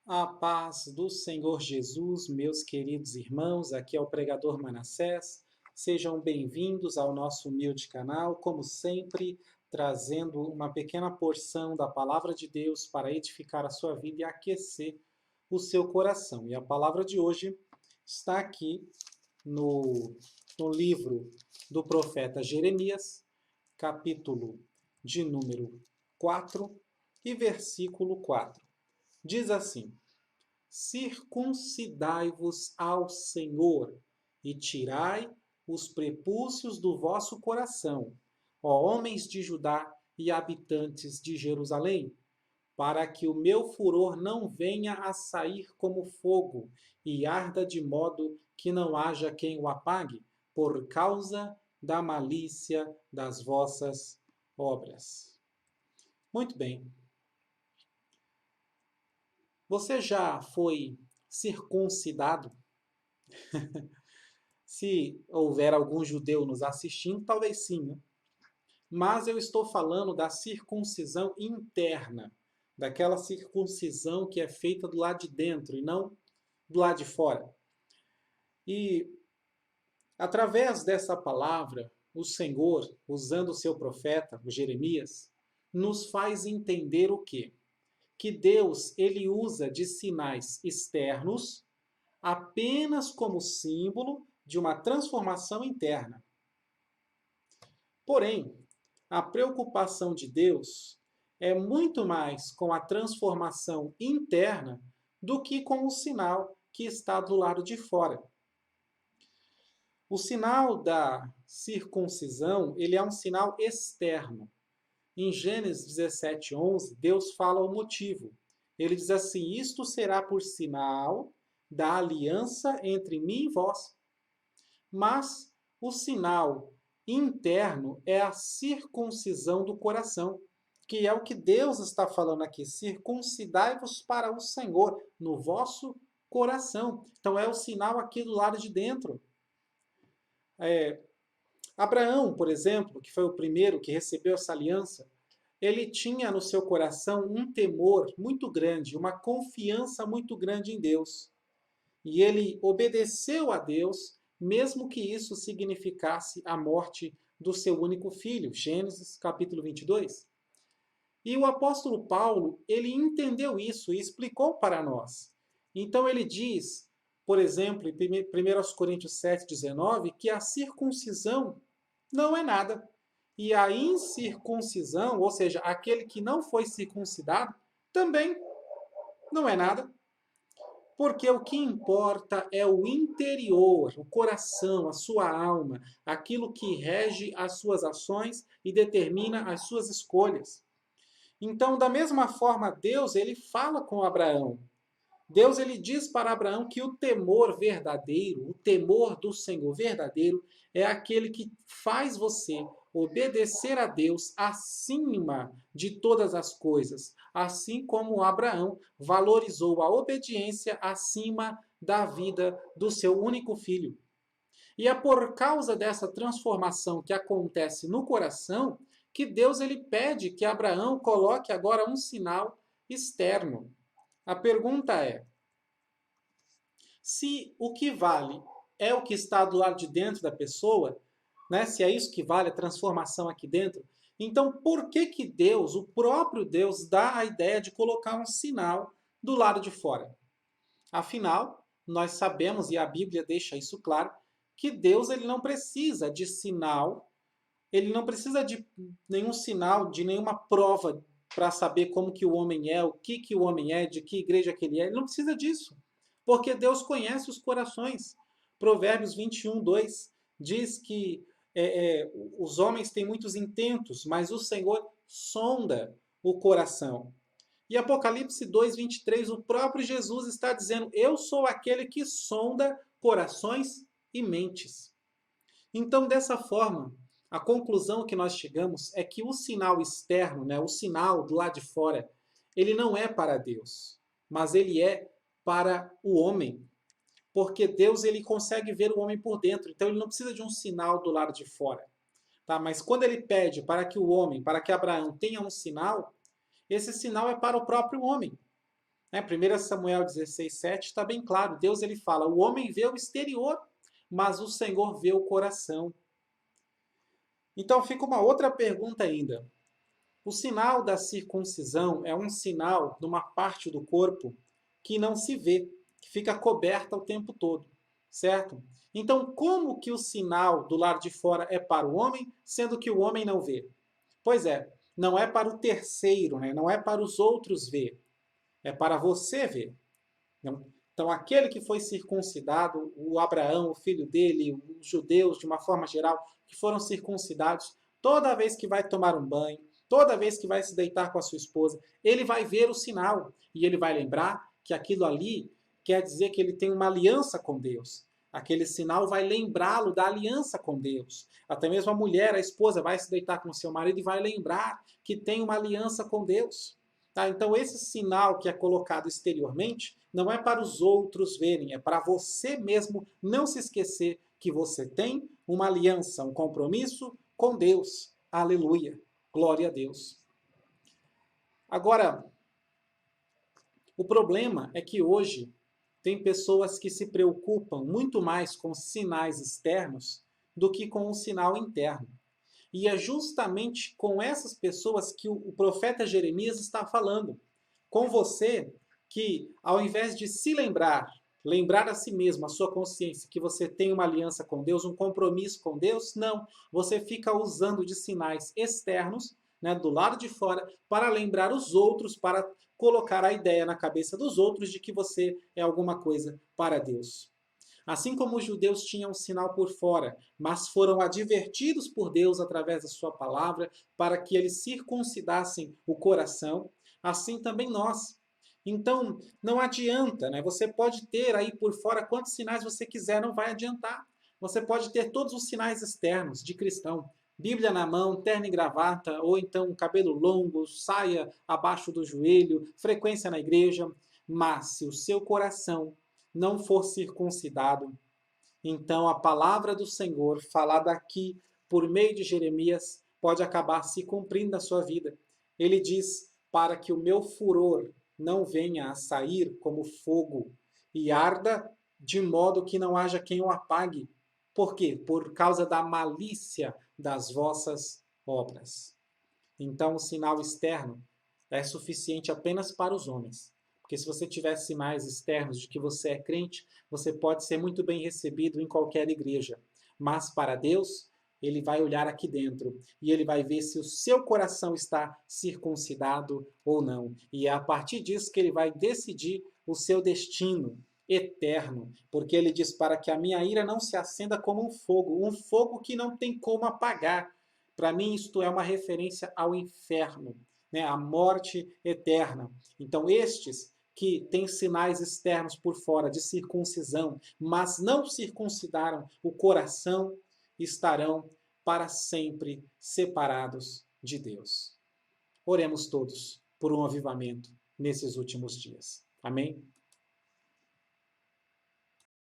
A paz do Senhor Jesus, meus queridos irmãos, aqui é o pregador Manassés. Sejam bem-vindos ao nosso humilde canal, como sempre, trazendo uma pequena porção da palavra de Deus para edificar a sua vida e aquecer o seu coração. E a palavra de hoje está aqui no livro do profeta Jeremias, capítulo de número 4 e versículo 4. Diz assim: circuncidai-vos ao Senhor e tirai os prepúcios do vosso coração, ó homens de Judá e habitantes de Jerusalém, para que o meu furor não venha a sair como fogo e arda de modo que não haja quem o apague, por causa da malícia das vossas obras. Muito bem. Você já foi circuncidado? Se houver algum judeu nos assistindo, talvez sim, né? Mas eu estou falando da circuncisão interna, daquela circuncisão que é feita do lado de dentro e não do lado de fora. E através dessa palavra, o Senhor, usando o seu profeta, o Jeremias, nos faz entender o quê? Que Deus ele usa de sinais externos apenas como símbolo de uma transformação interna. Porém, a preocupação de Deus é muito mais com a transformação interna do que com o sinal que está do lado de fora. O sinal da circuncisão, ele é um sinal externo. Em Gênesis 17:11, Deus fala o motivo. Ele diz assim: isto será por sinal da aliança entre mim e vós. Mas o sinal interno é a circuncisão do coração, que é o que Deus está falando aqui. Circuncidai-vos para o Senhor no vosso coração. Então é o sinal aqui do lado de dentro. Abraão, por exemplo, que foi o primeiro que recebeu essa aliança, ele tinha no seu coração um temor muito grande, uma confiança muito grande em Deus. E ele obedeceu a Deus, mesmo que isso significasse a morte do seu único filho. Gênesis capítulo 22. E o apóstolo Paulo, ele entendeu isso e explicou para nós. Então ele diz, por exemplo, em 1 Coríntios 7,19, que a circuncisão não é nada. E a incircuncisão, ou seja, aquele que não foi circuncidado, também não é nada. Porque o que importa é o interior, o coração, a sua alma, aquilo que rege as suas ações e determina as suas escolhas. Então, da mesma forma, Deus ele fala com Abraão. Deus ele diz para Abraão que o temor verdadeiro, o temor do Senhor verdadeiro, é aquele que faz você obedecer a Deus acima de todas as coisas, assim como Abraão valorizou a obediência acima da vida do seu único filho. E é por causa dessa transformação que acontece no coração que Deus ele pede que Abraão coloque agora um sinal externo. A pergunta é: se o que vale é o que está do lado de dentro da pessoa, né? Se é isso que vale a transformação aqui dentro, então por que que Deus, o próprio Deus, dá a ideia de colocar um sinal do lado de fora? Afinal, nós sabemos e a Bíblia deixa isso claro que Deus ele não precisa de sinal, ele não precisa de nenhum sinal, de nenhuma prova para saber como que o homem é, o que o homem é, de que igreja que ele é. Ele não precisa disso, porque Deus conhece os corações. Provérbios 21:2 diz que os homens têm muitos intentos, mas o Senhor sonda o coração. E Apocalipse 2:23, o próprio Jesus está dizendo: eu sou aquele que sonda corações e mentes. Então, dessa forma, a conclusão que nós chegamos é que o sinal externo, né, o sinal do lado de fora, ele não é para Deus, mas ele é para o homem. Porque Deus ele consegue ver o homem por dentro, então ele não precisa de um sinal do lado de fora. Tá? Mas quando ele pede para que o homem, para que Abraão tenha um sinal, esse sinal é para o próprio homem. Né? 1 Samuel 16:7 está bem claro. Deus ele fala, o homem vê o exterior, mas o Senhor vê o coração. Então fica uma outra pergunta ainda. O sinal da circuncisão é um sinal de uma parte do corpo que não se vê, que fica coberta o tempo todo, certo? Então, como que o sinal do lado de fora é para o homem, sendo que o homem não vê? Pois é, não é para o terceiro, né? Não é para os outros ver, é para você ver. Então, aquele que foi circuncidado, o Abraão, o filho dele, os judeus, de uma forma geral, que foram circuncidados, toda vez que vai tomar um banho, toda vez que vai se deitar com a sua esposa, ele vai ver o sinal e ele vai lembrar que aquilo ali quer dizer que ele tem uma aliança com Deus. Aquele sinal vai lembrá-lo da aliança com Deus. Até mesmo a mulher, a esposa, vai se deitar com seu marido e vai lembrar que tem uma aliança com Deus. Tá? Então, esse sinal que é colocado exteriormente não é para os outros verem, é para você mesmo não se esquecer que você tem uma aliança, um compromisso com Deus. Aleluia. Glória a Deus. Agora, o problema é que hoje tem pessoas que se preocupam muito mais com sinais externos do que com o sinal interno. E é justamente com essas pessoas que o profeta Jeremias está falando. Com você, que ao invés de se lembrar a si mesmo, a sua consciência, que você tem uma aliança com Deus, um compromisso com Deus, não. Você fica usando de sinais externos, né, do lado de fora, para lembrar os outros, para colocar a ideia na cabeça dos outros de que você é alguma coisa para Deus. Assim como os judeus tinham um sinal por fora, mas foram advertidos por Deus através da sua palavra para que eles circuncidassem o coração, assim também nós. Então, não adianta, né? Você pode ter aí por fora quantos sinais você quiser, não vai adiantar. Você pode ter todos os sinais externos de cristão, Bíblia na mão, terno e gravata, ou então cabelo longo, saia abaixo do joelho, frequência na igreja, mas se o seu coração não for circuncidado, então a palavra do Senhor, falada aqui por meio de Jeremias, pode acabar se cumprindo na sua vida. Ele diz: para que o meu furor não venha a sair como fogo e arda de modo que não haja quem o apague. Por quê? Por causa da malícia das vossas obras. Então o sinal externo é suficiente apenas para os homens. Porque se você tiver sinais externos de que você é crente, você pode ser muito bem recebido em qualquer igreja. Mas para Deus, ele vai olhar aqui dentro e ele vai ver se o seu coração está circuncidado ou não. E é a partir disso que ele vai decidir o seu destino eterno. Porque ele diz: para que a minha ira não se acenda como um fogo que não tem como apagar. Para mim, isto é uma referência ao inferno, né? A morte eterna. Então, estes que têm sinais externos por fora de circuncisão, mas não circuncidaram o coração, estarão para sempre separados de Deus. Oremos todos por um avivamento nesses últimos dias. Amém?